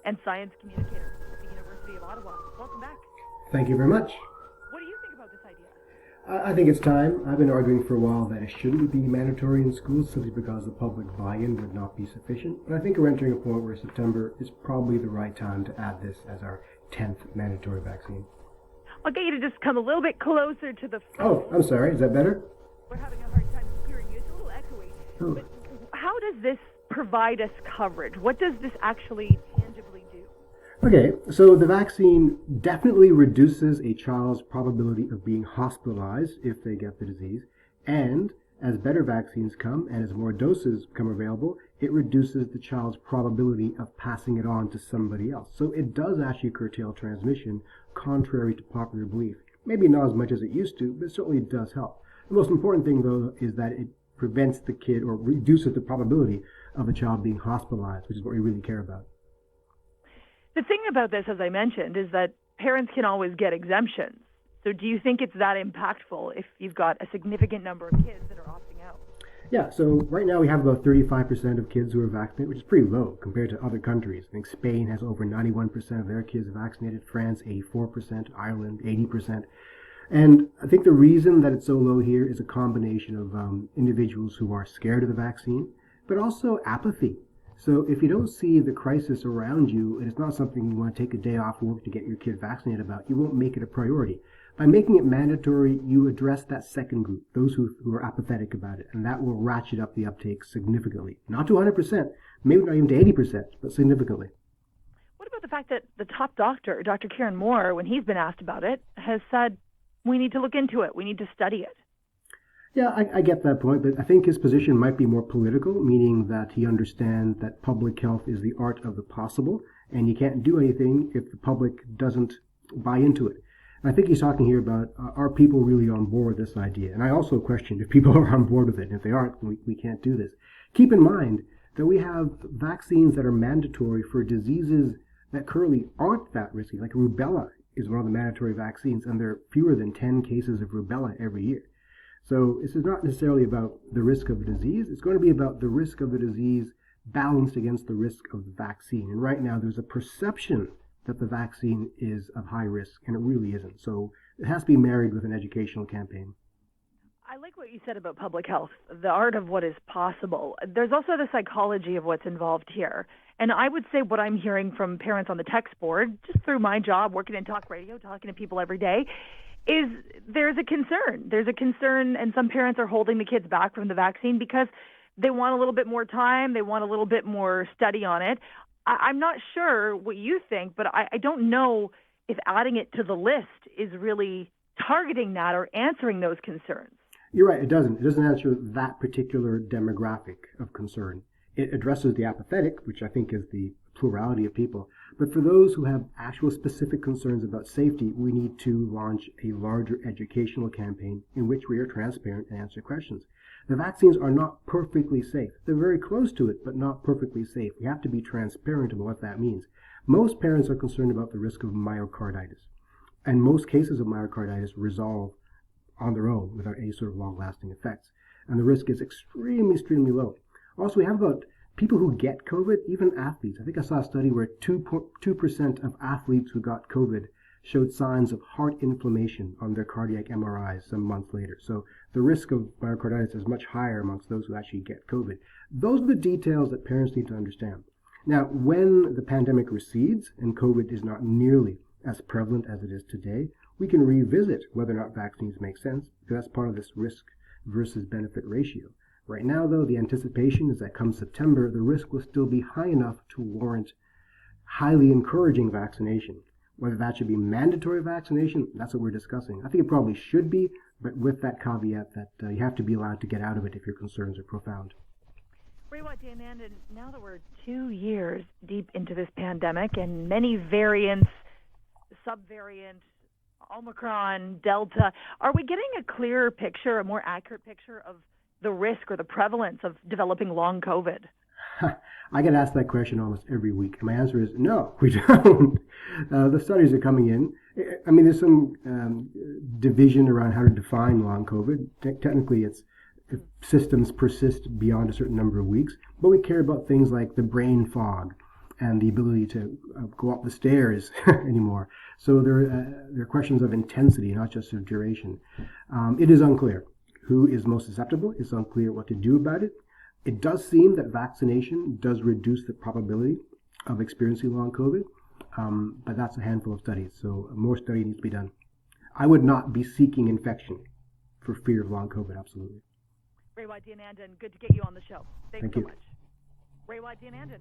and science communicator at the University of Ottawa. Welcome back. Thank you very much. What do you think about this idea? I think it's time. I've been arguing for a while that it shouldn't be mandatory in schools simply because the public buy-in would not be sufficient. But I think we're entering a point where September is probably the right time to add this as our 10th mandatory vaccine. I'll get you to just come a little bit closer to the phone. Oh, I'm sorry. Is that better? We're having a hard time hearing you. It's a little echoey. Oh. But how does this provide us coverage? What does this actually tangibly do? Okay, so the vaccine definitely reduces a child's probability of being hospitalized if they get the disease. And as better vaccines come and as more doses become available, it reduces the child's probability of passing it on to somebody else. So it does actually curtail transmission, contrary to popular belief. Maybe not as much as it used to, but it certainly does help. The most important thing, though, is that it prevents the kid or reduces the probability of a child being hospitalized, which is what we really care about. The thing about this, as I mentioned, is that parents can always get exemptions. So do you think it's that impactful if you've got a significant number of kids that are opting out? Yeah, so right now we have about 35% of kids who are vaccinated, which is pretty low compared to other countries. I think Spain has over 91% of their kids vaccinated, France 84%, Ireland 80%. And I think the reason that it's so low here is a combination of individuals who are scared of the vaccine, but also apathy. So if you don't see the crisis around you, and it's not something you want to take a day off work to get your kid vaccinated about, you won't make it a priority. By making it mandatory, you address that second group, those who are apathetic about it, and that will ratchet up the uptake significantly. Not to 100%, maybe not even to 80%, but significantly. What about the fact that the top doctor, Dr. Kieran Moore, when he's been asked about it, has said, we need to look into it, we need to study it? Yeah, I get that point, but I think his position might be more political, meaning that he understands that public health is the art of the possible, and you can't do anything if the public doesn't buy into it. And I think he's talking here about, are people really on board with this idea? And I also question if people are on board with it. And if they aren't, we can't do this. Keep in mind that we have vaccines that are mandatory for diseases that currently aren't that risky, like rubella is one of the mandatory vaccines, and there are fewer than 10 cases of rubella every year. So this is not necessarily about the risk of the disease. It's going to be about the risk of the disease balanced against the risk of the vaccine. And right now there's a perception that the vaccine is of high risk, and it really isn't. So it has to be married with an educational campaign. I like what you said about public health, the art of what is possible. There's also the psychology of what's involved here. And I would say what I'm hearing from parents on the text board, just through my job, working in talk radio, talking to people every day, is there's a concern. There's a concern, and some parents are holding the kids back from the vaccine because they want a little bit more time, they want a little bit more study on it. I'm not sure what you think, but I don't know if adding it to the list is really targeting that or answering those concerns. You're right, it doesn't. It doesn't answer that particular demographic of concern. It addresses the apathetic, which I think is the plurality of people. But for those who have actual specific concerns about safety, we need to launch a larger educational campaign in which we are transparent and answer questions. The vaccines are not perfectly safe. They're very close to it, but not perfectly safe. We have to be transparent about what that means. Most parents are concerned about the risk of myocarditis, and most cases of myocarditis resolve on their own without any sort of long-lasting effects. And the risk is extremely, extremely low. Also, we have about people who get COVID, even athletes. I think I saw a study where 2% of athletes who got COVID showed signs of heart inflammation on their cardiac MRIs some months later. So the risk of myocarditis is much higher amongst those who actually get COVID. Those are the details that parents need to understand. Now, when the pandemic recedes and COVID is not nearly as prevalent as it is today, we can revisit whether or not vaccines make sense, because that's part of this risk versus benefit ratio. Right now, though, the anticipation is that come September, the risk will still be high enough to warrant highly encouraging vaccination. Whether that should be mandatory vaccination, that's what we're discussing. I think it probably should be, but with that caveat that you have to be allowed to get out of it if your concerns are profound. Rewa Dayanandan, now that we're 2 years deep into this pandemic and many variants, subvariant, Omicron, Delta, are we getting a clearer picture, a more accurate picture of the risk or the prevalence of developing long COVID? I get asked that question almost every week. And my answer is no, we don't. The studies are coming in. I mean, there's some division around how to define long COVID. Technically, it's if systems persist beyond a certain number of weeks. But we care about things like the brain fog, and the ability to go up the stairs anymore. So there are questions of intensity, not just of duration. It is unclear who is most susceptible. It's unclear what to do about it. It does seem that vaccination does reduce the probability of experiencing long COVID, but that's a handful of studies, so more study needs to be done. I would not be seeking infection for fear of long COVID, absolutely. Ray Waidyanandan, good to get you on the show. Thanks Thank so you. much. Ray Waidyanandan.